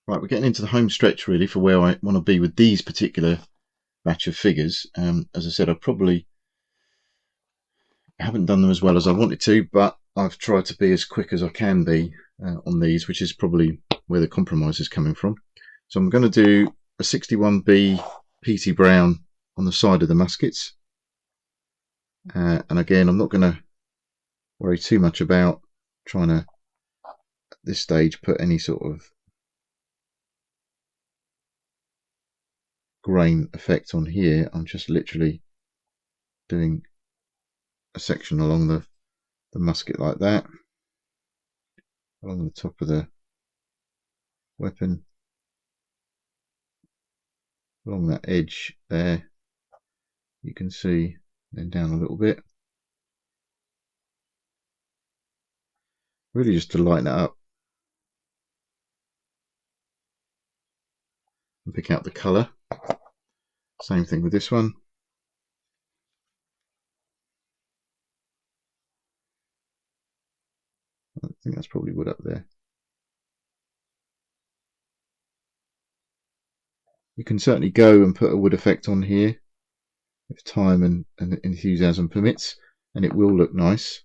Right, we're getting into the home stretch really for where I want to be with these particular batch of figures. As I said, I probably haven't done them as well as I wanted to, but I've tried to be as quick as I can be on these, which is probably where the compromise is coming from. So I'm going to do a 61B PT Brown on the side of the muskets. And again, I'm not going to worry too much about trying to, at this stage, put any sort of grain effect on here. I'm just literally doing a section along the musket like that, along the top of the weapon, along that edge there, you can see, then down a little bit, really just to lighten it up and pick out the colour. Same thing with this one. I think that's probably wood up there. You can certainly go and put a wood effect on here if time and enthusiasm permits, and it will look nice.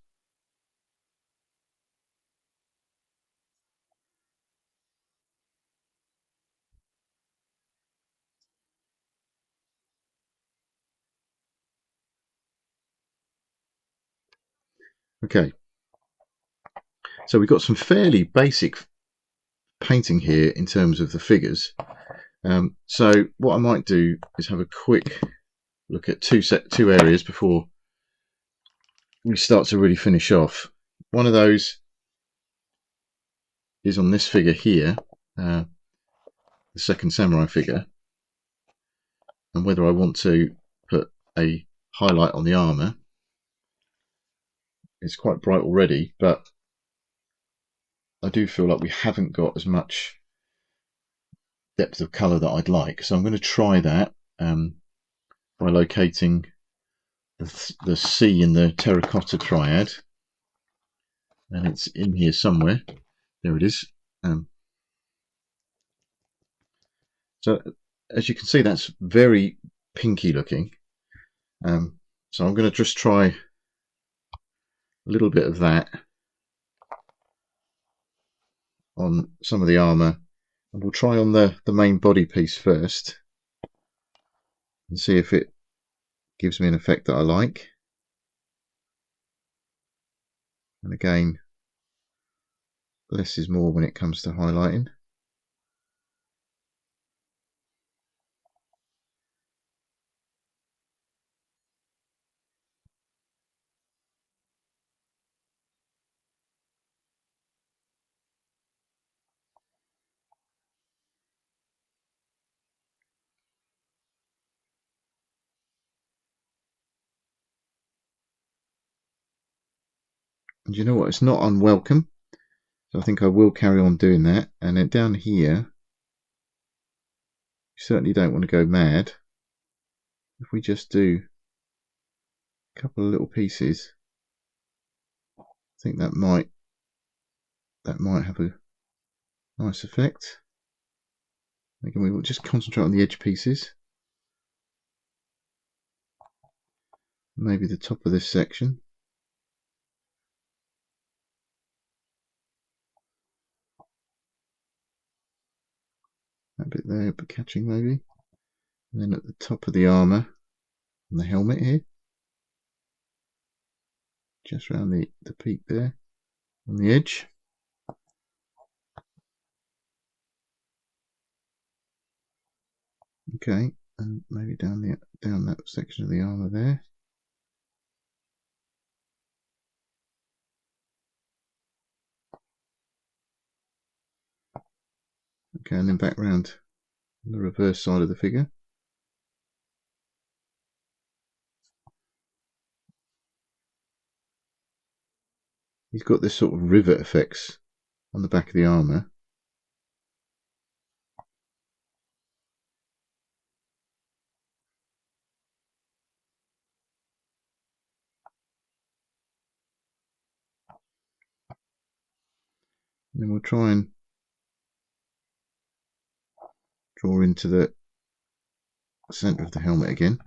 Okay, so we've got some fairly basic painting here in terms of the figures. So what I might do is have a quick look at two areas before we start to really finish off. One of those is on this figure here, the second samurai figure, and whether I want to put a highlight on the armour. It's quite bright already, but I do feel like we haven't got as much depth of colour that I'd like, so I'm going to try that by locating the C in the terracotta triad, and it's in here somewhere. There it is. So as you can see, that's very pinky looking. So I'm going to just try a little bit of that on some of the armour, and we'll try on the main body piece first and see if it gives me an effect that I like. And again, less is more when it comes to highlighting. And you know what, it's not unwelcome, so I think I will carry on doing that. And then down here, you certainly don't want to go mad. If we just do a couple of little pieces, I think that might have a nice effect. Again, we will just concentrate on the edge pieces, maybe the top of this section. That bit there, but catching maybe. And then at the top of the armour and the helmet here, just around the peak there on the edge. Okay, and maybe down that section of the armour there. Okay, and then back round the reverse side of the figure. He's got this sort of rivet effects on the back of the armour. And then we'll try and draw into the centre of the helmet again.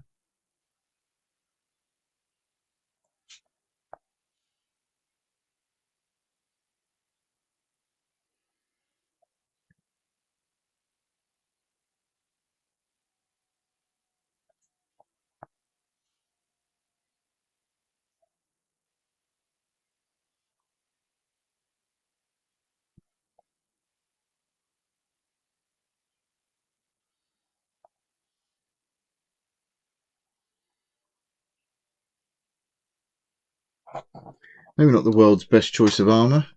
Maybe not the world's best choice of armour,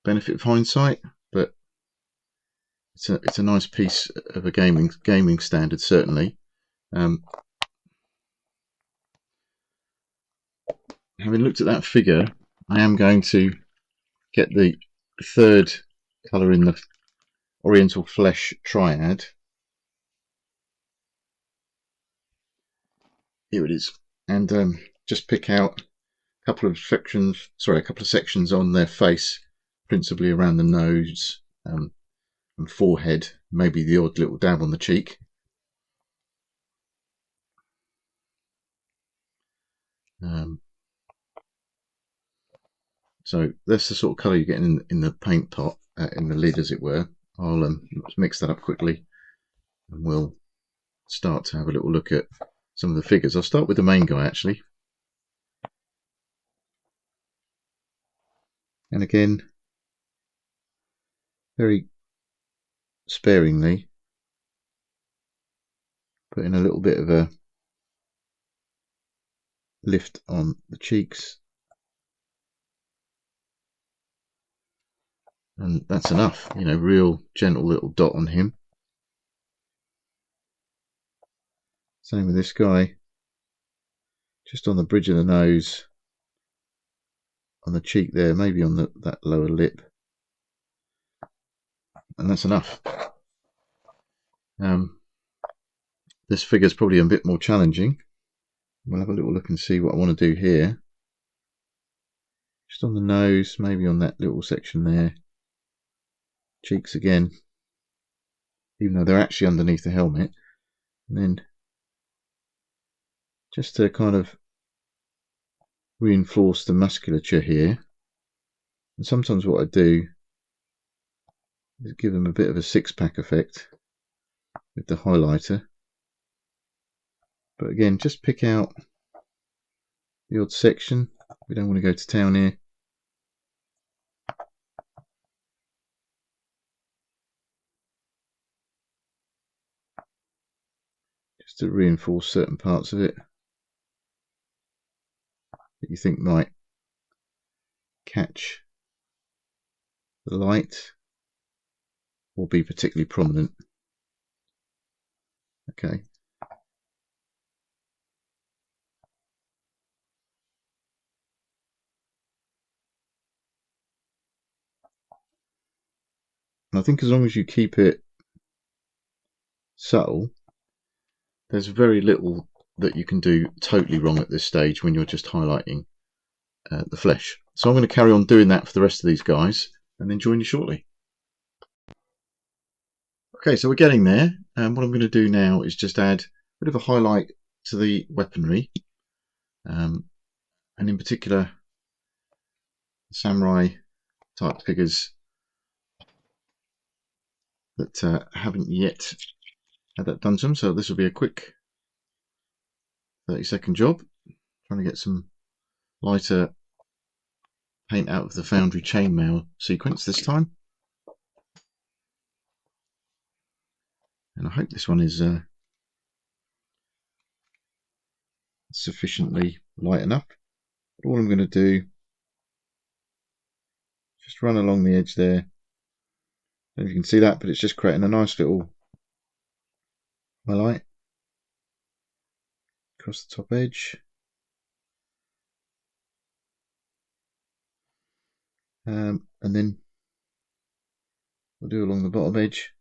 benefit of hindsight, but it's a nice piece of a gaming standard, certainly. Having looked at that figure, I am going to get the third colour in the Oriental Flesh Triad. Here it is, and just pick out a couple of sections on their face, principally around the nose and forehead, maybe the odd little dab on the cheek. So that's the sort of colour you're getting in the paint pot, in the lid, as it were. I'll mix that up quickly, and we'll start to have a little look at some of the figures. I'll start with the main guy, actually. And again, very sparingly, putting a little bit of a lift on the cheeks. And that's enough, you know, real gentle little dot on him. Same with this guy, just on the bridge of the nose, on the cheek there, maybe on that lower lip. And that's enough. This figure's probably a bit more challenging. We'll have a little look and see what I want to do here. Just on the nose, maybe on that little section there. Cheeks again, even though they're actually underneath the helmet. And then just to kind of reinforce the musculature here. And sometimes what I do is give them a bit of a six-pack effect with the highlighter. But again, just pick out the odd section. We don't want to go to town here. Just to reinforce certain parts of it that you think might catch the light or be particularly prominent. Okay. And I think as long as you keep it subtle, there's very little that you can do totally wrong at this stage when you're just highlighting the flesh. So I'm going to carry on doing that for the rest of these guys and then join you shortly. Okay, so we're getting there, and what I'm going to do now is just add a bit of a highlight to the weaponry, and in particular samurai type figures that haven't yet had that done to them. So this will be a quick 30-second job, trying to get some lighter paint out of the foundry chainmail sequence this time. And I hope this one is sufficiently light enough. But all I'm going to do, just run along the edge there. I don't know if you can see that, but it's just creating a nice little highlight across the top edge. And then we'll do along the bottom edge.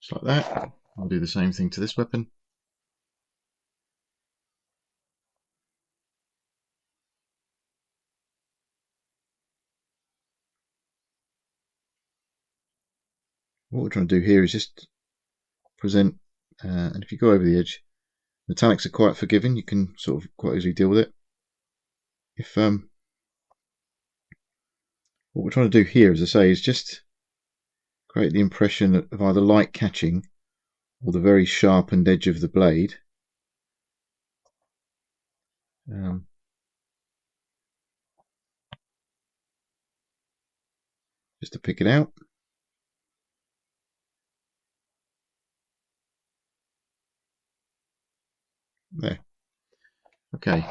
Just like that. I'll do the same thing to this weapon. what we're trying to do here is just present, and if you go over the edge, metallics are quite forgiving, you can sort of quite easily deal with it. If what we're trying to do here, as I say, is just create the impression of either light catching or the very sharpened edge of the blade. Just to pick it out. There. Okay.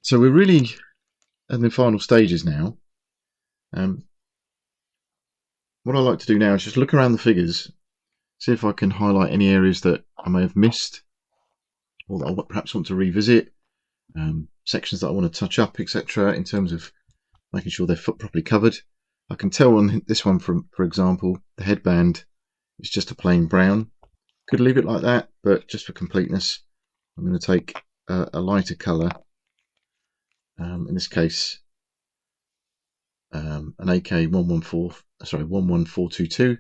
So we're really in the final stages now. What I like to do now is just look around the figures, see if I can highlight any areas that I may have missed, or that I perhaps want to revisit, sections that I want to touch up, etc., in terms of making sure they're properly covered. I can tell on this one, for example, the headband is just a plain brown. Could leave it like that, but just for completeness, I'm going to take a lighter colour. In this case, an AK 11422,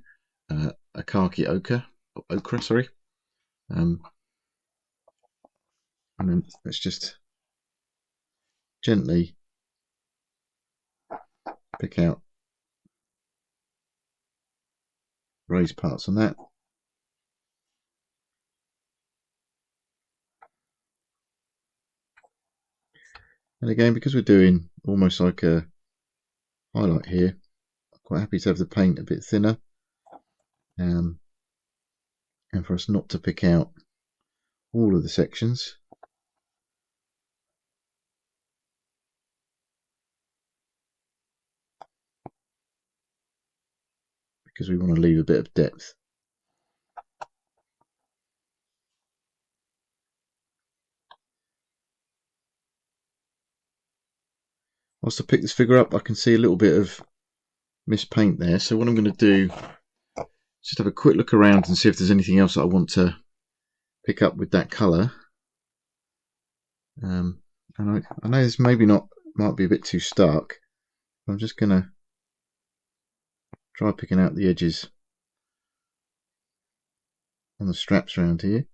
a khaki ochre, sorry. And then let's just gently pick out raised parts on that. And again, because we're doing almost like a highlight here, I'm quite happy to have the paint a bit thinner, and for us not to pick out all of the sections. Because we want to leave a bit of depth. Whilst I pick this figure up, I can see a little bit of missed paint there. So what I'm going to do is just have a quick look around and see if there's anything else that I want to pick up with that colour. And I know this might be a bit too stark. I'm just going to try picking out the edges on the straps around here.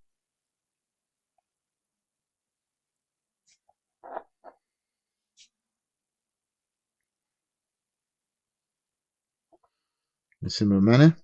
In a similar manner.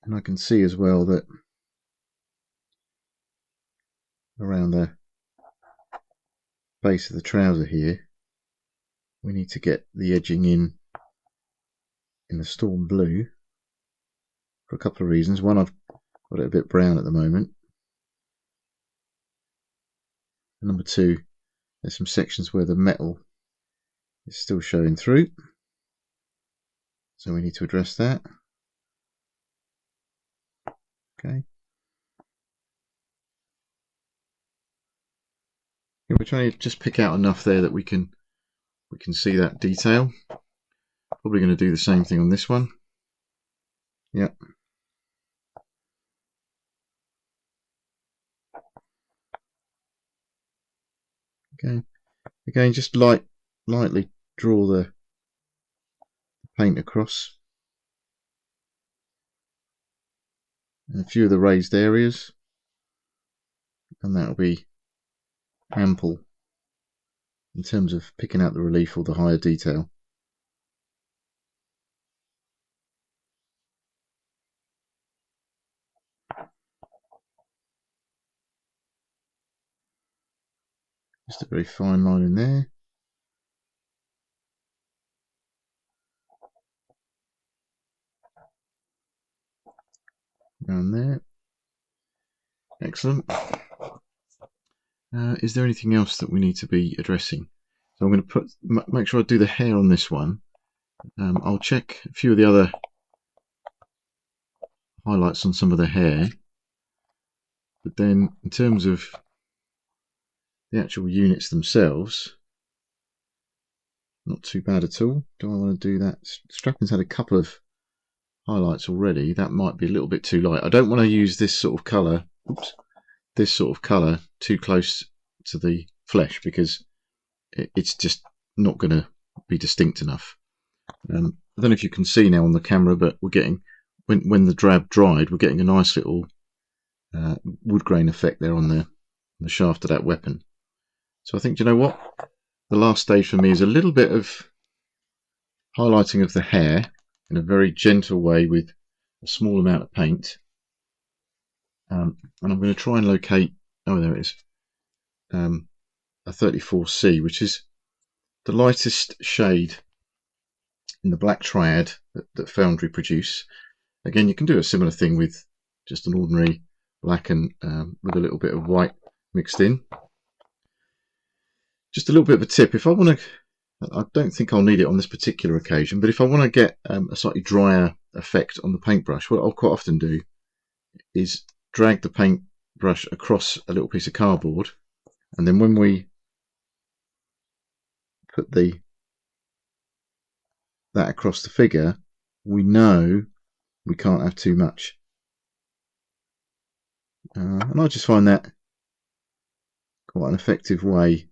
And I can see as well that around the base of the trouser here, we need to get the edging in the storm blue for a couple of reasons. One, I've got it a bit brown at the moment. And number two, there's some sections where the metal is still showing through. So we need to address that. Okay. Yeah, we're trying to just pick out enough there that we can see that detail. Probably going to do the same thing on this one. Yep. Okay. Again, just lightly draw the paint across in a few of the raised areas, and that'll be ample in terms of picking out the relief or the higher detail. Just a very fine line in there. Around there. Excellent. Is there anything else that we need to be addressing? So I'm going to make sure I do the hair on this one. I'll check a few of the other highlights on some of the hair. But then in terms of the actual units themselves, not too bad at all. Do I want to do that? Strapping's had a couple of highlights already. That might be a little bit too light. I don't want to use this sort of colour, this sort of colour too close to the flesh, because it's just not going to be distinct enough. I don't know if you can see now on the camera, but we're getting, when the drab dried, we're getting a nice little wood grain effect there on the shaft of that weapon. So I think, you know what, the last stage for me is a little bit of highlighting of the hair in a very gentle way with a small amount of paint. And I'm going to try and locate, oh there it is, a 34C, which is the lightest shade in the black triad that Foundry produce. Again, you can do a similar thing with just an ordinary black and with a little bit of white mixed in. Just a little bit of a tip, if I want to, I don't think I'll need it on this particular occasion, but if I want to get a slightly drier effect on the paintbrush, what I'll quite often do is drag the paintbrush across a little piece of cardboard, and then when we put that across the figure, we know we can't have too much. And I just find that quite an effective way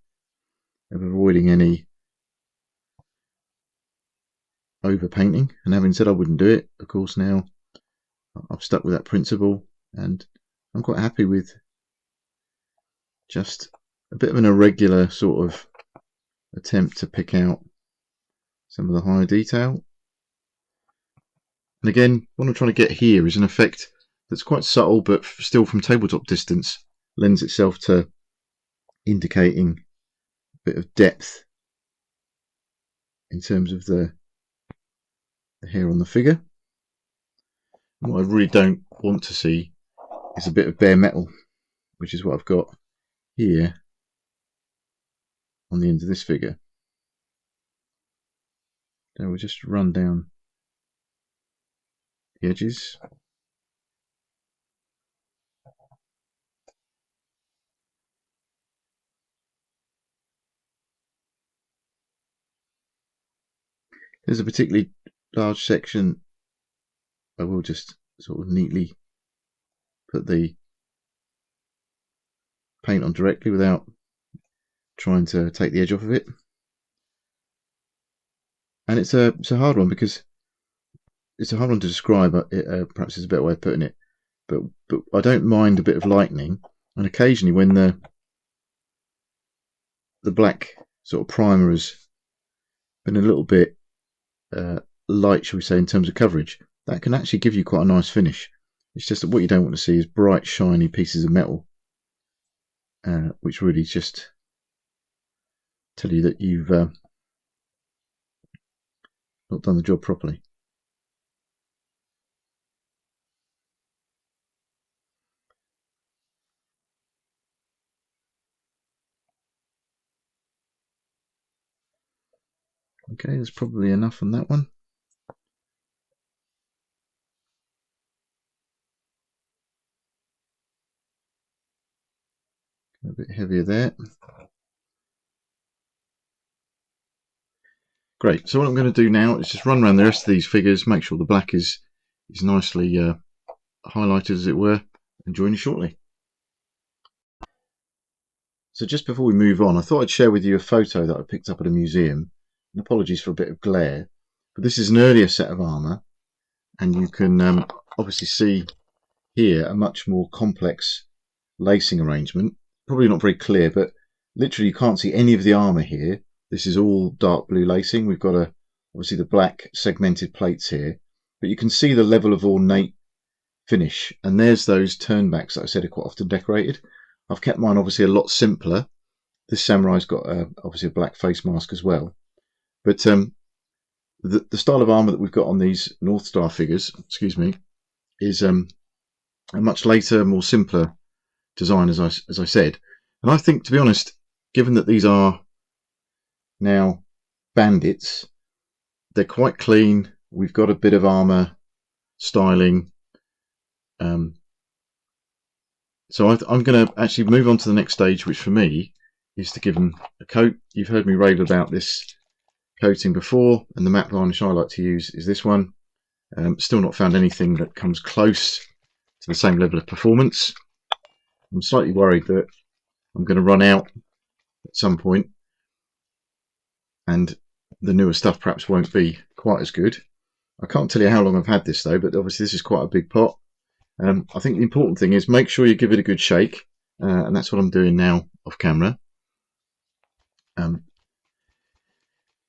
of avoiding any overpainting. And having said I wouldn't do it, of course, now I've stuck with that principle, and I'm quite happy with just a bit of an irregular sort of attempt to pick out some of the higher detail. And again, what I'm trying to get here is an effect that's quite subtle, but still from tabletop distance lends itself to indicating a bit of depth in terms of the hair on the figure. And what I really don't want to see is a bit of bare metal, which is what I've got here on the end of this figure. So we'll just run down the edges. There's a particularly large section I will just sort of neatly put the paint on directly without trying to take the edge off of it. And it's a hard one, because it's a hard one to describe. Perhaps there's a better way of putting it, but I don't mind a bit of lightening, and occasionally when the black sort of primer has been a little bit light, shall we say, in terms of coverage, that can actually give you quite a nice finish. It's just that what you don't want to see is bright, shiny pieces of metal, which really just tell you that you've not done the job properly. Okay, there's probably enough on that one. A bit heavier there. Great, so what I'm going to do now is just run around the rest of these figures, make sure the black is nicely highlighted, as it were, and join you shortly. So just before we move on, I thought I'd share with you a photo that I picked up at a museum. And apologies for a bit of glare, but this is an earlier set of armour, and you can obviously see here a much more complex lacing arrangement. Probably not very clear, but literally you can't see any of the armour here. This is all dark blue lacing. We've got obviously the black segmented plates here, but you can see the level of ornate finish, and there's those turnbacks that I said are quite often decorated. I've kept mine obviously a lot simpler. This samurai's got obviously a black face mask as well, but the style of armour that we've got on these North Star figures, excuse me, is a much later, more simpler design, as I said. And I think, to be honest, given that these are now bandits, they're quite clean. We've got a bit of armour styling So I'm going to actually move on to the next stage, which for me is to give them a coat. You've heard me rave about this coating before, and the matte varnish I like to use is this one. Still not found anything that comes close to the same level of performance. I'm slightly worried that I'm going to run out at some point, and the newer stuff perhaps won't be quite as good. I can't tell you how long I've had this though, but obviously this is quite a big pot. I think the important thing is make sure you give it a good shake, and that's what I'm doing now off camera.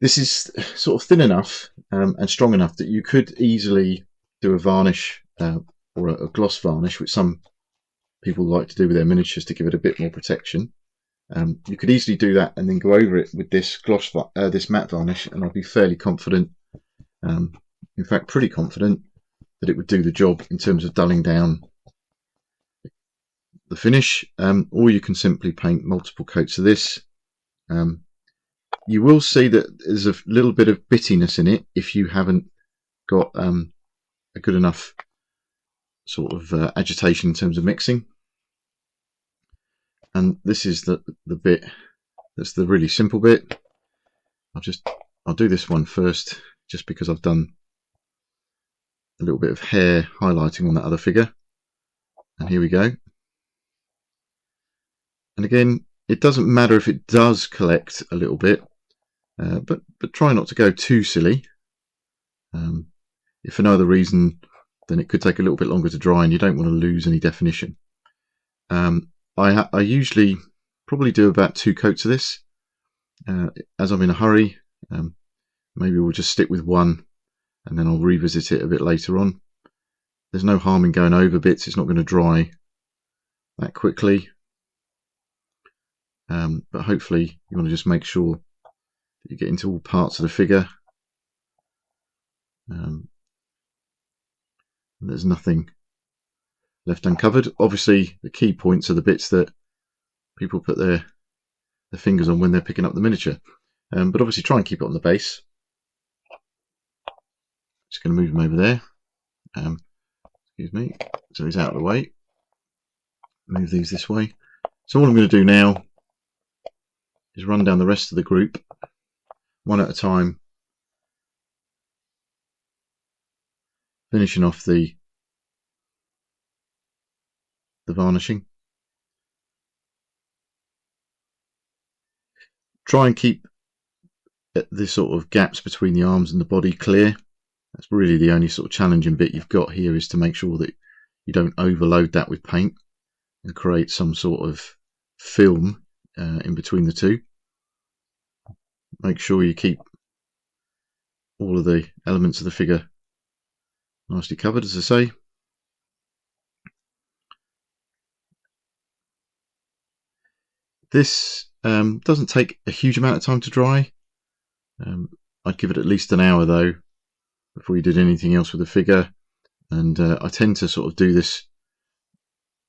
This is sort of thin enough and strong enough that you could easily do a varnish or a gloss varnish, which some people like to do with their miniatures to give it a bit more protection. You could easily do that and then go over it with this gloss, this matte varnish, and I'd be fairly confident, in fact pretty confident, that it would do the job in terms of dulling down the finish. Or you can simply paint multiple coats of this. You will see that there's a little bit of bittiness in it if you haven't got a good enough sort of agitation in terms of mixing. And this is the bit that's the really simple bit. I'll do this one first, just because I've done a little bit of hair highlighting on that other figure. And here we go. And again, it doesn't matter if it does collect a little bit, but try not to go too silly. If for no other reason, then it could take a little bit longer to dry, and you don't want to lose any definition. I usually probably do about 2 coats of this. As I'm in a hurry, maybe we'll just stick with one, and then I'll revisit it a bit later on. There's no harm in going over bits, it's not going to dry that quickly. But hopefully you want to just make sure that you get into all parts of the figure. There's nothing left uncovered. Obviously the key points are the bits that people put their fingers on when they're picking up the miniature. But obviously try and keep it on the base. Just going to move him over there. Excuse me. So he's out of the way. Move these this way. So all I'm going to do now is run down the rest of the group one at a time, finishing off the varnishing. Try and keep the sort of gaps between the arms and the body clear. That's really the only sort of challenging bit you've got here, is to make sure that you don't overload that with paint and create some sort of film in between the two. Make sure you keep all of the elements of the figure nicely covered, as I say. This doesn't take a huge amount of time to dry. I'd give it at least an hour though before you did anything else with the figure, and I tend to sort of do this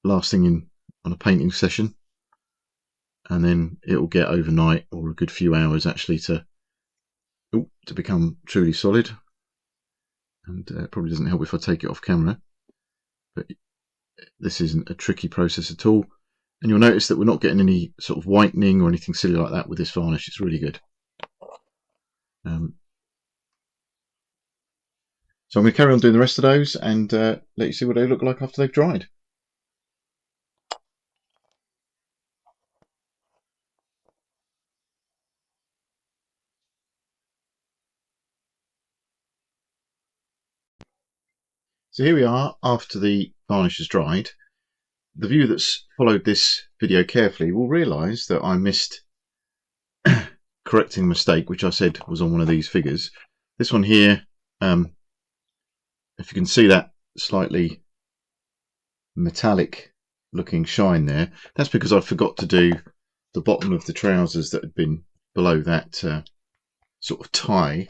last thing on a painting session, and then it will get overnight or a good few hours actually to become truly solid. And it probably doesn't help if I take it off camera, but this isn't a tricky process at all. And you'll notice that we're not getting any sort of whitening or anything silly like that with this varnish. It's really good. So I'm going to carry on doing the rest of those and let you see what they look like after they've dried. So here we are after the varnish has dried. The viewer that's followed this video carefully will realise that I missed correcting a mistake which I said was on one of these figures. This one here, if you can see that slightly metallic looking shine there, that's because I forgot to do the bottom of the trousers that had been below that sort of tie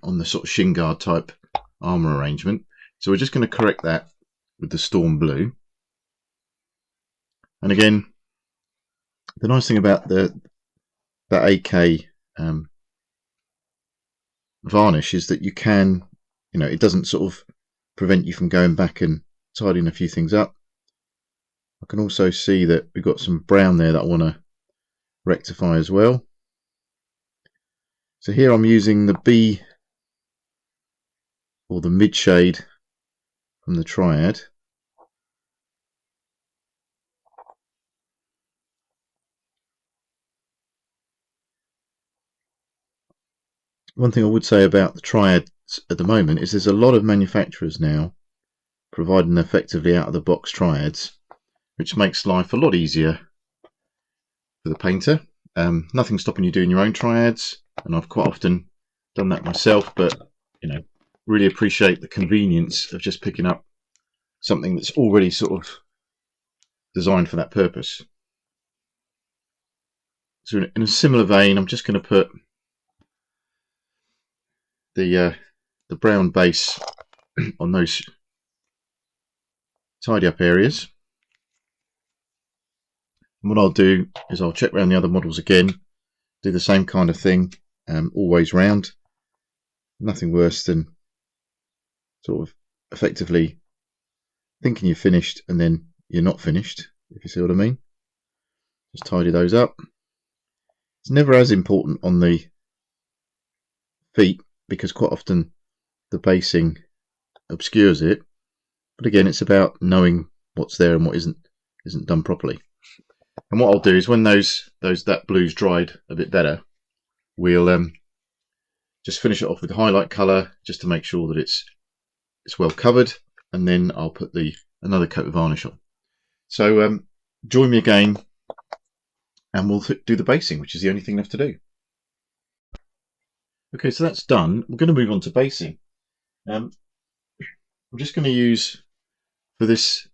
on the sort of shin guard type armour arrangement. So we're just going to correct that with the Storm Blue. And again, the nice thing about that AK varnish is that you can, it doesn't sort of prevent you from going back and tidying a few things up. I can also see that we've got some brown there that I want to rectify as well. So here I'm using the B, or the mid shade from the Triad. One thing I would say about the Triads at the moment is there's a lot of manufacturers now providing effectively out of the box Triads, which makes life a lot easier for the painter. Nothing stopping you doing your own Triads, and I've quite often done that myself, but really appreciate the convenience of just picking up something that's already sort of designed for that purpose. So in a similar vein, I'm just going to put the brown base on those tidy up areas. And what I'll do is I'll check around the other models again, do the same kind of thing, always round. Nothing worse than sort of effectively thinking you're finished and then you're not finished, if you see what I mean. Just tidy those up. It's never as important on the feet because quite often the basing obscures it, but again it's about knowing what's there and what isn't done properly. And what I'll do is when that blue's dried a bit better, we'll just finish it off with highlight colour just to make sure that it's well covered, and then I'll put another coat of varnish on. So join me again and we'll do the basing, which is the only thing left to do. Okay, so that's done. We're going to move on to basing. I'm just going to use for this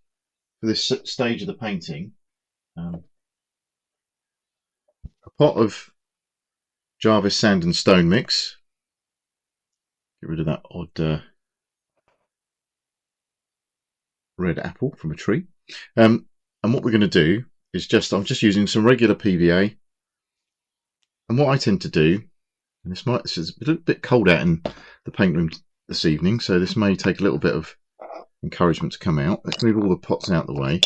stage of the painting a pot of Jarvis sand and stone mix. Get rid of that odd red apple from a tree. And what we're going to do is I'm just using some regular PVA. And what I tend to do, and this is a little bit cold out in the paint room this evening, so this may take a little bit of encouragement to come out. Let's move all the pots out of the way.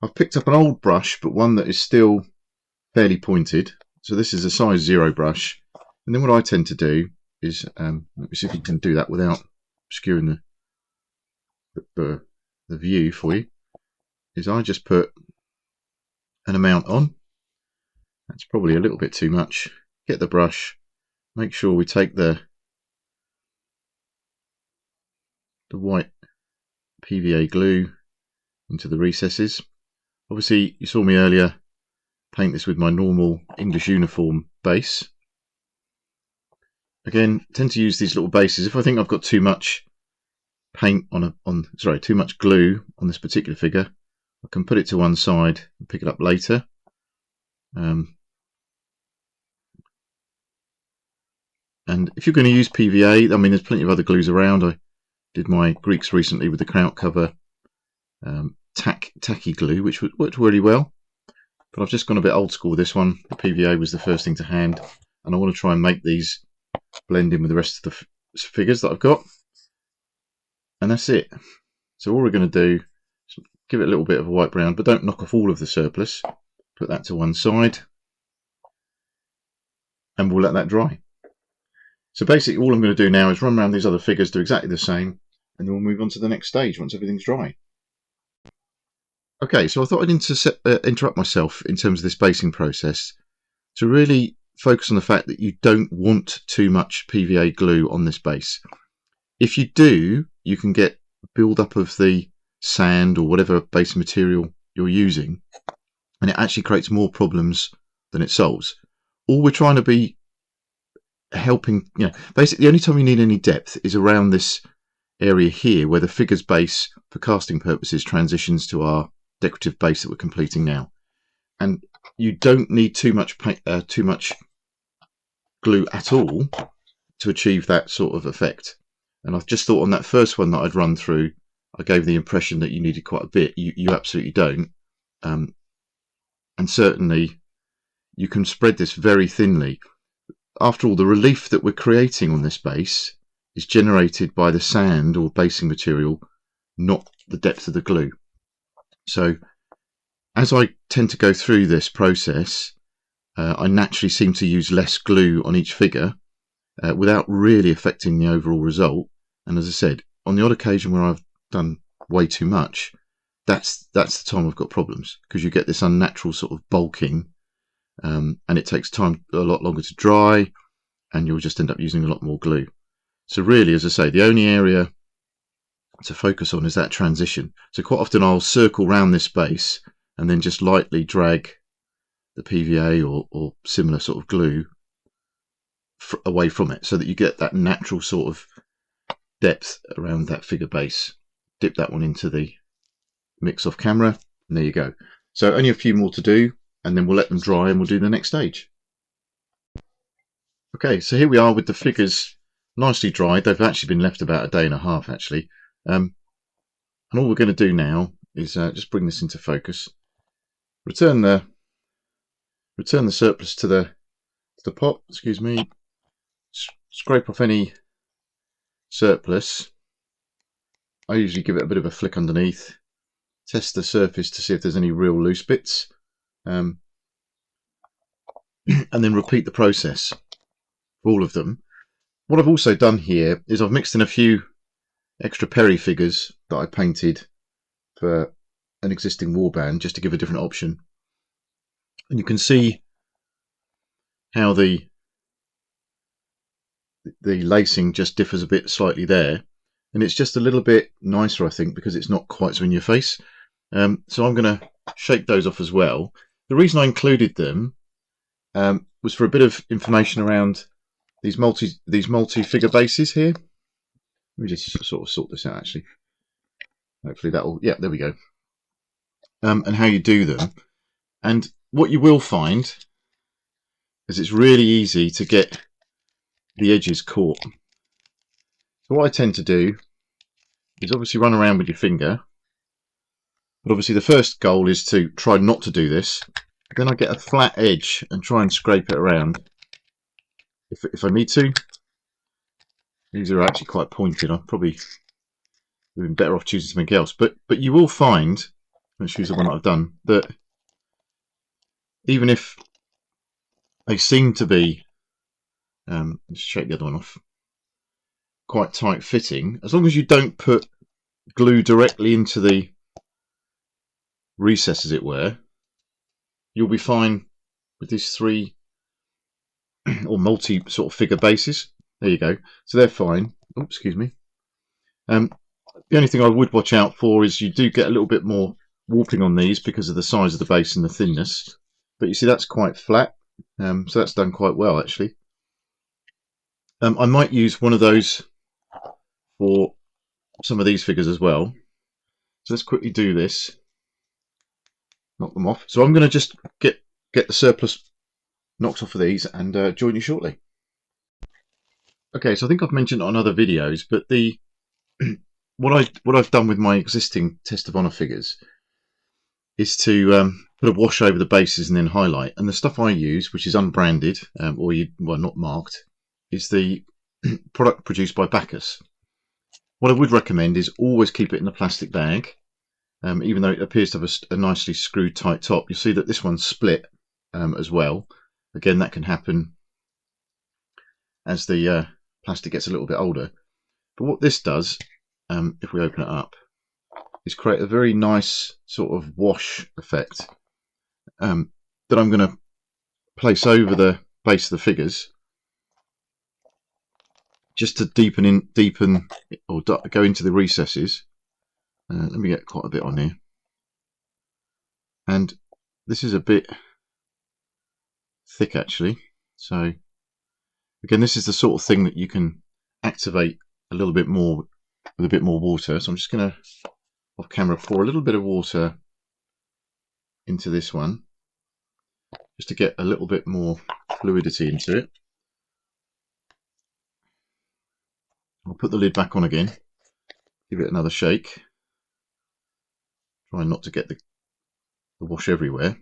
I've picked up an old brush, but one that is still fairly pointed. So this is a size 0 brush. And then what I tend to do is, let me see if you can do that without obscuring the view for you, is I just put an amount on. That's probably a little bit too much. Get the brush, make sure we take the white PVA glue into the recesses. Obviously you saw me earlier paint this with my normal English uniform base. Again, I tend to use these little bases. If I think I've got too much paint too much glue on this particular figure, I can put it to one side and pick it up later. And if you're going to use PVA, I mean, there's plenty of other glues around. I did my Greeks recently with the Kraut cover tacky glue, which worked really well. But I've just gone a bit old school with this one. The PVA was the first thing to hand, and I want to try and make these blend in with the rest of the figures that I've got. And that's it. So all we're going to do is give it a little bit of a white brown, but don't knock off all of the surplus. Put that to one side, and we'll let that dry. So basically all I'm going to do now is run around these other figures, do exactly the same, and then we'll move on to the next stage once everything's dry. Okay, so I thought I'd interrupt myself in terms of this basing process to really focus on the fact that you don't want too much PVA glue on this base. If you do, you can get build up of the sand or whatever base material you're using, and it actually creates more problems than it solves. All we're trying to be helping, basically the only time you need any depth is around this area here where the figure's base for casting purposes transitions to our decorative base that we're completing now. And you don't need too much glue at all to achieve that sort of effect. And I just thought on that first one that I'd run through, I gave the impression that you needed quite a bit. You absolutely don't. And certainly you can spread this very thinly. After all, the relief that we're creating on this base is generated by the sand or basing material, not the depth of the glue. So as I tend to go through this process, I naturally seem to use less glue on each figure without really affecting the overall result. And as I said, on the odd occasion where I've done way too much, that's the time I've got problems, because you get this unnatural sort of bulking, and it takes time a lot longer to dry, and you'll just end up using a lot more glue. So really, as I say, the only area to focus on is that transition. So quite often I'll circle round this base and then just lightly drag the PVA or similar sort of glue away from it, so that you get that natural sort of depth around that figure base. Dip that one into the mix off camera, and there you go. So only a few more to do, and then we'll let them dry and we'll do the next stage. Okay, so here we are with the figures nicely dried. They've actually been left about a day and a half actually. And all we're going to do now is just bring this into focus. Return the surplus to the pot. Excuse me. Scrape off any surplus. I usually give it a bit of a flick underneath. Test the surface to see if there's any real loose bits, and then repeat the process for all of them. What I've also done here is I've mixed in a few extra Perry figures that I painted for an existing warband, just to give a different option. And you can see how the lacing just differs a bit slightly there, and it's just a little bit nicer, I think, because it's not quite so in your face. So I'm going to shake those off as well. The reason I included them was for a bit of information around these multi figure bases here. Let me just sort of sort this out actually. Hopefully that'll, yeah, there we go. And how you do them. And what you will find is it's really easy to get the edges caught. So what I tend to do is obviously run around with your finger, but obviously the first goal is to try not to do this. Then I get a flat edge and try and scrape it around if I need to. These are actually quite pointed. I've probably been better off choosing something else, but you will find, let's use the one that I've done, that even if they seem to be, let's shake the other one off, quite tight fitting, as long as you don't put glue directly into the recess, as it were, you'll be fine with these three or multi sort of figure bases. There you go. So they're fine. Oh, excuse me. The only thing I would watch out for is you do get a little bit more warping on these because of the size of the base and the thinness. But you see that's quite flat. So that's done quite well actually. I might use one of those for some of these figures as well. So let's quickly do this. Knock them off. So I'm going to just get the surplus knocked off of these and join you shortly. Okay, so I think I've mentioned it on other videos, but the what I've done with my existing Test of Honor figures is to put a wash over the bases and then highlight. And the stuff I use, which is unbranded well, not marked, is the product produced by Bacchus. What I would recommend is always keep it in a plastic bag, even though it appears to have a nicely screwed tight top. You'll see that this one's split as well. Again, that can happen as the plastic gets a little bit older. But what this does, if we open it up, is create a very nice sort of wash effect that I'm going to place over the base of the figures, just to deepen or go into the recesses. Let me get quite a bit on here. And this is a bit thick actually. So again, this is the sort of thing that you can activate a little bit more with a bit more water. So I'm just going to, off camera, pour a little bit of water into this one, just to get a little bit more fluidity into it. I'll put the lid back on again, give it another shake, try not to get the wash everywhere.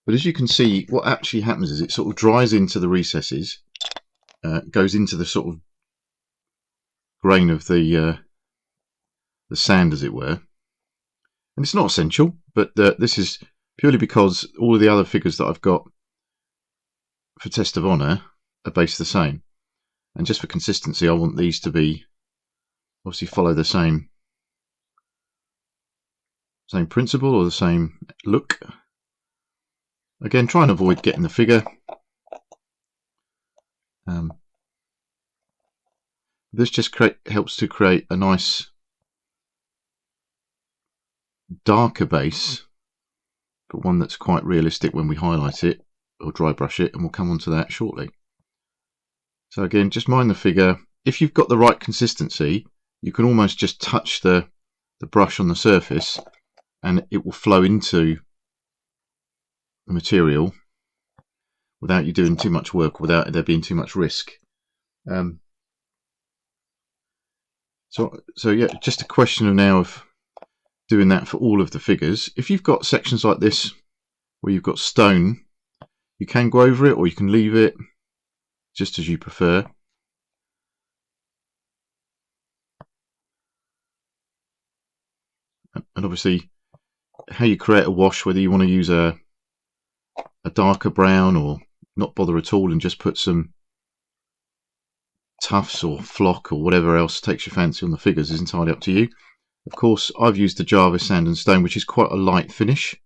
But as you can see, what actually happens is it sort of dries into the recesses, goes into the sort of grain of the sand, as it were. And it's not essential, but this is purely because all of the other figures that I've got for Test of Honour are based the same, and just for consistency I want these to be obviously follow the same principle or the same look. Again, try and avoid getting the figure. This just helps to create a nice darker base, but one that's quite realistic when we highlight it or dry brush it, and we'll come on to that shortly. So again, just mind the figure. If you've got the right consistency, you can almost just touch the brush on the surface and it will flow into the material without you doing too much work, without there being too much risk. So yeah, just a question of now of doing that for all of the figures. If you've got sections like this where you've got stone, you can go over it or you can leave it just as you prefer. And obviously how you create a wash, whether you want to use a darker brown or not bother at all and just put some tufts or flock or whatever else takes your fancy on the figures, is entirely up to you. Of course, I've used the Java Sand and Stone, which is quite a light finish.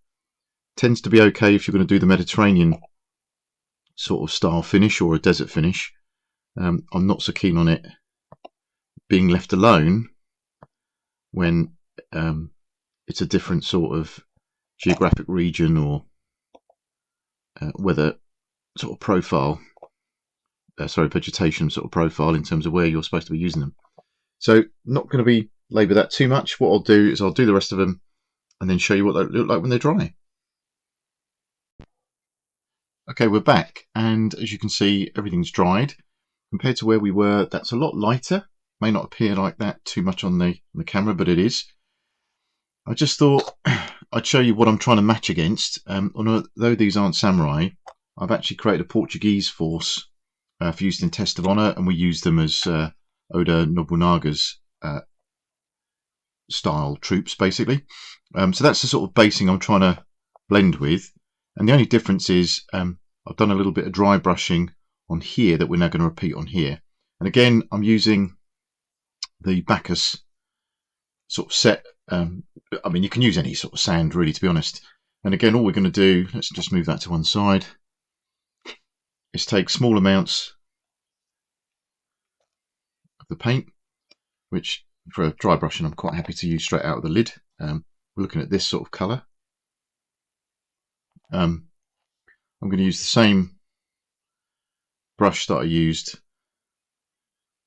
Tends to be okay if you're going to do the Mediterranean sort of style finish or a desert finish. I'm not so keen on it being left alone when it's a different sort of geographic region or weather sort of profile. Vegetation sort of profile in terms of where you're supposed to be using them. So not going to labour that too much. What I'll do is I'll do the rest of them and then show you what they look like when they're dry. Okay, we're back, and as you can see, everything's dried. Compared to where we were, that's a lot lighter. May not appear like that too much on the camera, but it is. I just thought I'd show you what I'm trying to match against. Although these aren't samurai, I've actually created a Portuguese force for use in Test of Honour, and we use them as Oda Nobunaga's style troops, basically. So that's the sort of basing I'm trying to blend with, and the only difference is I've done a little bit of dry brushing on here that we're now going to repeat on here. And again, I'm using the Bacchus sort of set. I mean, you can use any sort of sand, really, to be honest. And again, all we're going to do, let's just move that to one side, is take small amounts of the paint, which for dry brushing I'm quite happy to use straight out of the lid. We're looking at this sort of colour. I'm going to use the same brush that I used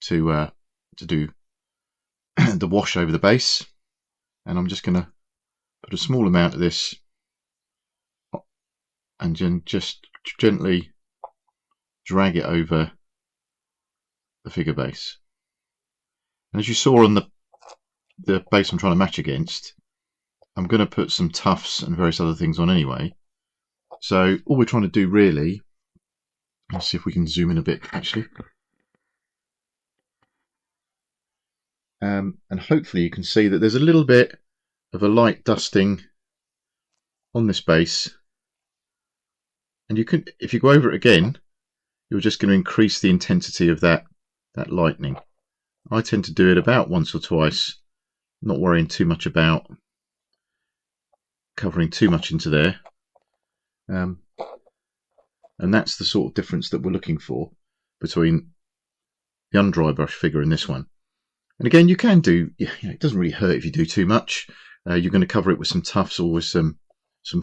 to do the wash over the base, and I'm just going to put a small amount of this and then just gently drag it over the figure base. And as you saw on the base I'm trying to match against, I'm going to put some tufts and various other things on anyway. So all we're trying to do really, let's see if we can zoom in a bit actually, and hopefully you can see that there's a little bit of a light dusting on this base, and you can, if you go over it again, you're just going to increase the intensity of that lightning. I tend to do it about once or twice, not worrying too much about covering too much into there, and that's the sort of difference that we're looking for between the undry brush figure and this one. And again, you can do, it doesn't really hurt if you do too much. You're going to cover it with some tufts or with some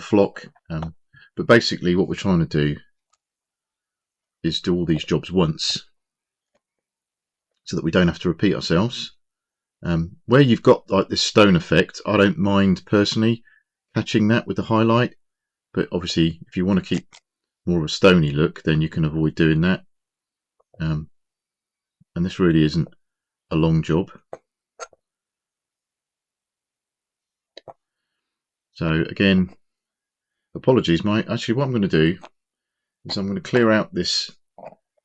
flock, but basically what we're trying to do is do all these jobs once so that we don't have to repeat ourselves. Where you've got like this stone effect, I don't mind personally catching that with the highlight, but obviously if you want to keep more of a stony look, then you can avoid doing that. And this really isn't a long job. So again, apologies, actually what I'm going to do is I'm going to clear out this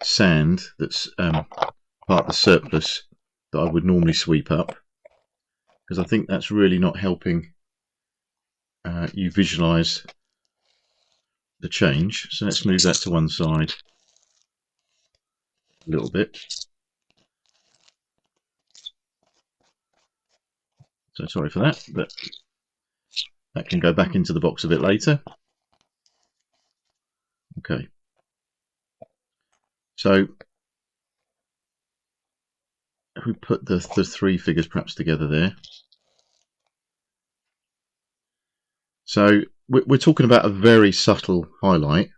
sand that's part of the surplus that I would normally sweep up, because I think that's really not helping you visualize the change. So let's move that to one side a little bit. So sorry for that, but that can go back into the box a bit later. Okay. So if we put the three figures perhaps together there. So we're talking about a very subtle highlight.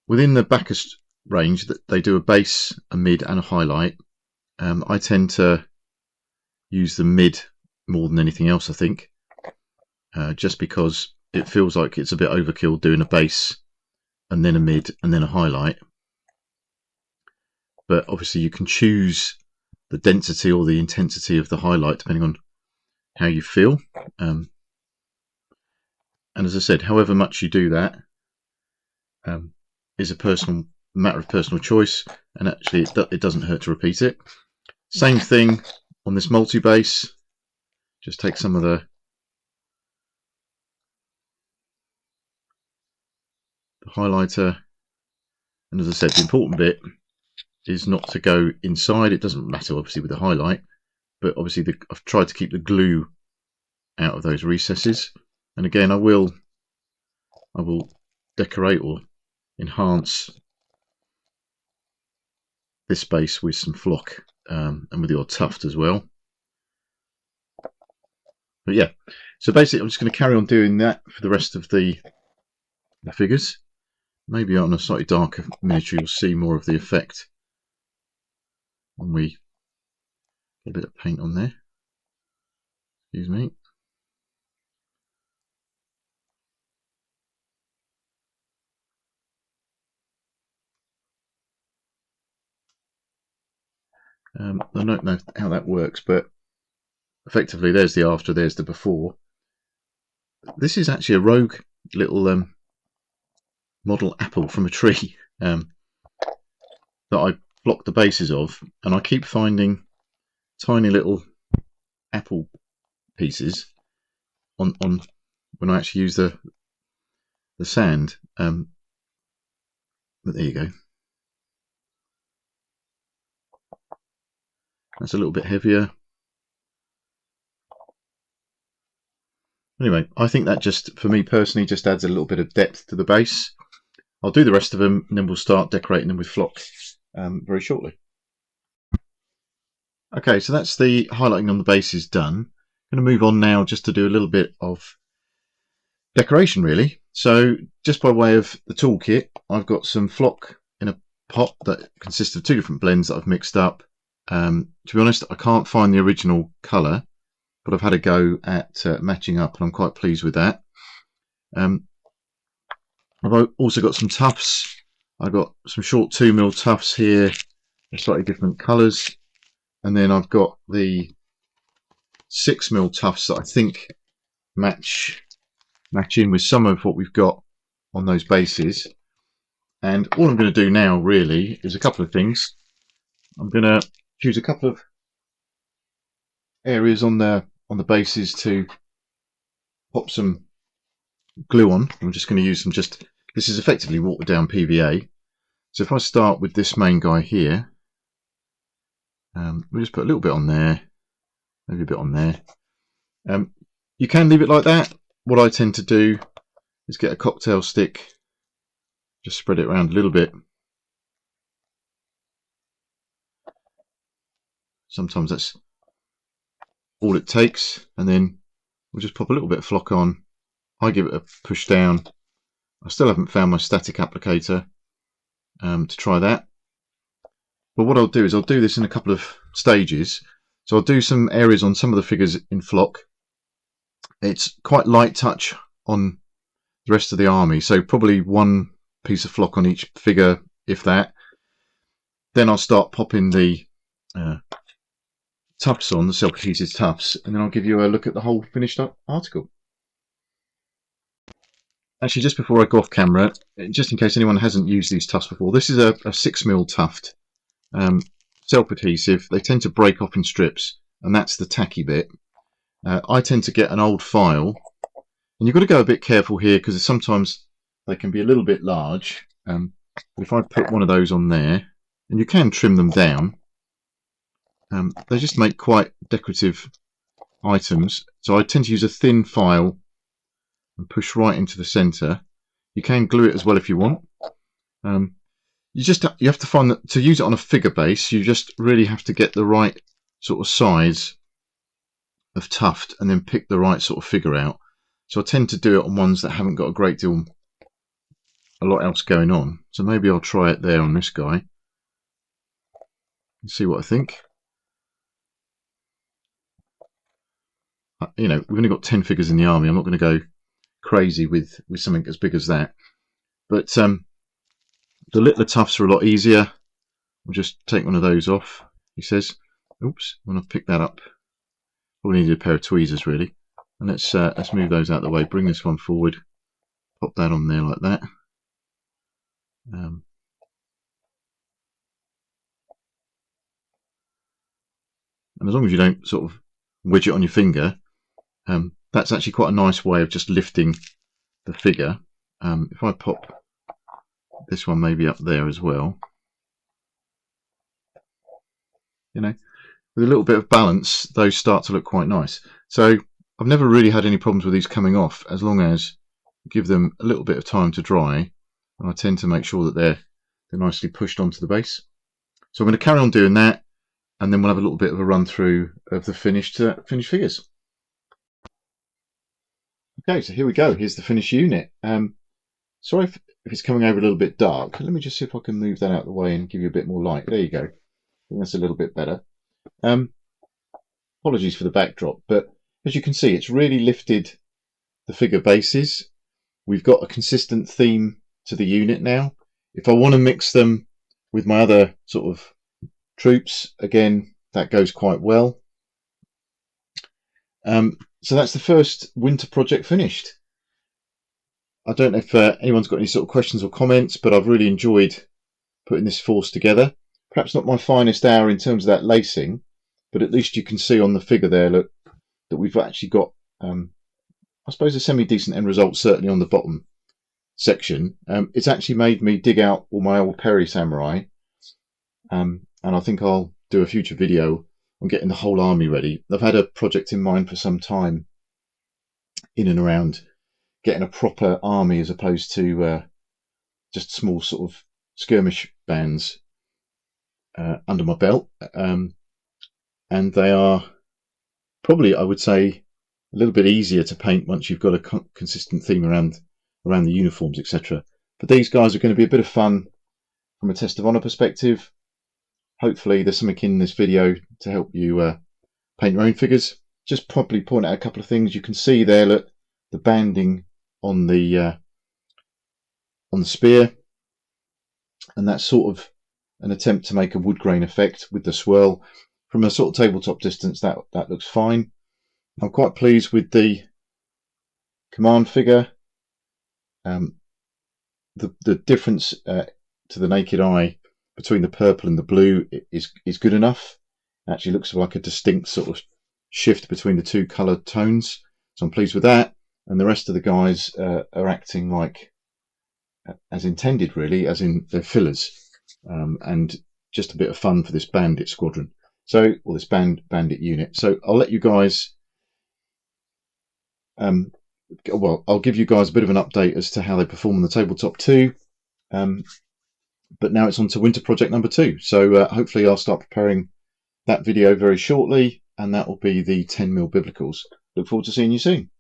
Within the Bacchus range, that they do a base, a mid and a highlight. I tend to use the mid more than anything else, I think, just because it feels like it's a bit overkill doing a base and then a mid and then a highlight. But obviously you can choose the density or the intensity of the highlight depending on how you feel. And as I said, however much you do that is a matter of personal choice, and actually it doesn't hurt to repeat it. Same thing on this multi-base. Just take some of the highlighter, and as I said, the important bit is not to go inside. It doesn't matter obviously with the highlight, but obviously I've tried to keep the glue out of those recesses. And again, I will decorate or enhance this base with some flock and with the odd tuft as well. But yeah, so basically I'm just going to carry on doing that for the rest of the figures. Maybe on a slightly darker miniature you'll see more of the effect when we get a bit of paint on there. Excuse me. I don't know how that works, but effectively there's the after, there's the before. This is actually a rogue little model apple from a tree that I blocked the bases of, and I keep finding tiny little apple pieces on when I actually use the sand. But there you go. That's a little bit heavier. Anyway, I think that just, for me personally, just adds a little bit of depth to the base. I'll do the rest of them and then we'll start decorating them with flock very shortly. Okay, so that's the highlighting on the bases done. I'm going to move on now just to do a little bit of decoration really. So just by way of the toolkit, I've got some flock in a pot that consists of two different blends that I've mixed up. To be honest, I can't find the original colour, but I've had a go at matching up and I'm quite pleased with that. I've also got some tufts. I've got some short 2mm tufts here, they're slightly different colours. And then I've got the 6mm tufts that I think match in with some of what we've got on those bases. And all I'm going to do now really is a couple of things. I'm going to choose a couple of areas on the bases to pop some glue on. I'm just going to use some this is effectively watered down PVA. So if I start with this main guy here, we'll just put a little bit on there, maybe a bit on there. You can leave it like that. What I tend to do is get a cocktail stick, just spread it around a little bit. Sometimes that's all it takes, and then we'll just pop a little bit of flock on. I give it a push down. I still haven't found my static applicator to try that. But what I'll do is I'll do this in a couple of stages. So I'll do some areas on some of the figures in flock. It's quite light touch on the rest of the army, so probably one piece of flock on each figure, if that. Then I'll start popping the tufts on, the self-adhesive tufts, and then I'll give you a look at the whole finished up article. Actually, just before I go off camera, just in case anyone hasn't used these tufts before, this is a 6mm tuft, self-adhesive. They tend to break off in strips, and that's the tacky bit. I tend to get an old file, and you've got to go a bit careful here because sometimes they can be a little bit large. But if I put one of those on there, and you can trim them down, they just make quite decorative items. So I tend to use a thin file and push right into the centre. You can glue it as well if you want. You have to find that to use it on a figure base, you just really have to get the right sort of size of tuft and then pick the right sort of figure out. So I tend to do it on ones that haven't got a lot else going on. So maybe I'll try it there on this guy and see what I think. You know, we've only got 10 figures in the army. I'm not going to go crazy with something as big as that. But the littler tufts are a lot easier. We'll just take one of those off, he says. Oops, when I pick that up, probably needed a pair of tweezers really. And let's move those out of the way. Bring this one forward. Pop that on there like that. And as long as you don't sort of wedge it on your finger, that's actually quite a nice way of just lifting the figure. If I pop this one maybe up there as well, you know, with a little bit of balance, those start to look quite nice. So I've never really had any problems with these coming off, as long as you give them a little bit of time to dry. And I tend to make sure that they're nicely pushed onto the base. So I'm going to carry on doing that, and then we'll have a little bit of a run through of the finished figures. Okay, so here we go. Here's the finished unit. Sorry if it's coming over a little bit dark. Let me just see if I can move that out of the way and give you a bit more light. There you go. I think that's a little bit better. Apologies for the backdrop, but as you can see, it's really lifted the figure bases. We've got a consistent theme to the unit now. If I want to mix them with my other sort of troops, again, that goes quite well. So that's the first winter project finished. I don't know if anyone's got any sort of questions or comments, but I've really enjoyed putting this force together. Perhaps not my finest hour in terms of that lacing, but at least you can see on the figure there, look, that we've actually got, I suppose, a semi-decent end result, certainly on the bottom section. It's actually made me dig out all my old Perry Samurai, and I think I'll do a future video on getting the whole army ready. I've had a project in mind for some time in and around getting a proper army as opposed to just small sort of skirmish bands under my belt, and they are probably, I would say, a little bit easier to paint once you've got a consistent theme around the uniforms, etc. But these guys are going to be a bit of fun from a Test of Honour perspective. Hopefully there's something in this video to help you paint your own figures. Just probably point out a couple of things. You can see there, look, the banding on the spear, and that's sort of an attempt to make a wood grain effect with the swirl. From a sort of tabletop distance, that looks fine. I'm quite pleased with the command figure. The difference to the naked eye between the purple and the blue is good enough. It actually looks like a distinct sort of shift between the two colour tones. So I'm pleased with that. And the rest of the guys are acting like as intended, really, as in they're fillers, and just a bit of fun for this bandit squadron. So, or this bandit unit. So I'll let you guys, well, I'll give you guys a bit of an update as to how they perform on the tabletop too. But now it's on to winter project number 2. So hopefully I'll start preparing that video very shortly, and that will be the 10mm biblicals. Look forward to seeing you soon.